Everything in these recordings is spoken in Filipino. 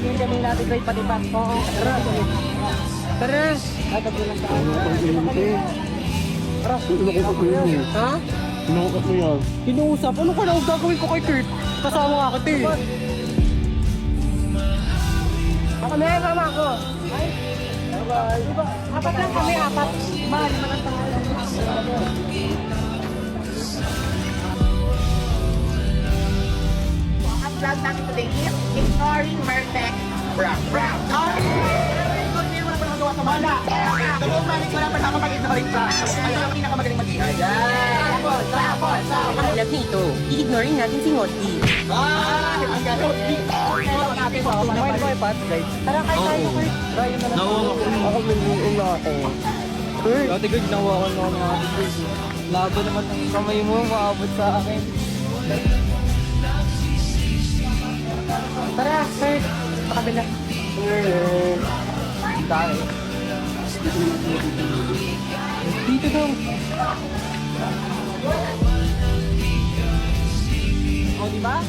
Hindi kami natin grade pati pa. Oo. Tara. Tara. Ay, tagulan ka. Tara. Ha? Pinukat mo yan. Kinuusap. Ano ka na gagawin ko kay Kurt? Kasama nga kita eh. Ako na yan, mama ko. Ay. Bye-bye. Diba, apat lang kami, apat. Mahal, malang tangalan. Ang vlog natin today is ignoring Mertec Brown. Good day, wala pa nagawa sa bala. Dalawang manik wala pa nakapag-ignoring Brown. Ano ang pinakamagaling mag-ingay? Sapon. Alam nito, i-ignoring natin si Ngoti. Ang gano'n. Natin po. May pat, guys. Tara, kayo tayo, Kurt. Tayo na lang. Ako binuin na ako. Kurt. Dati ko ginawa ko na mga Kurt. Labo naman ang kamay mo, maabot sa akin. Tara, Kurt. Pakabila. Tayo. Dito daw. O, di ba?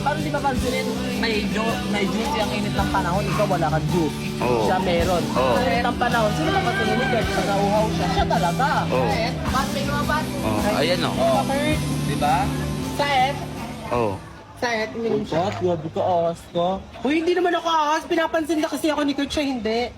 Parang di ba pansinin, may duty ang init ng panahon, ikaw wala kang duty. Oo. Siya meron. Oo. Sa init ng panahon, sino ba pansinin kahit pag-auhaw siya? Siya talaga. Oh. Bat, may lumabat. Oh, ayan o. Kurt, di ba? Saet? Oh. Saet, uminom siya. Grabe ka, akas ka. Uy, hindi naman ako akas. Pinapansin na kasi ako ni Kurt, siya hindi.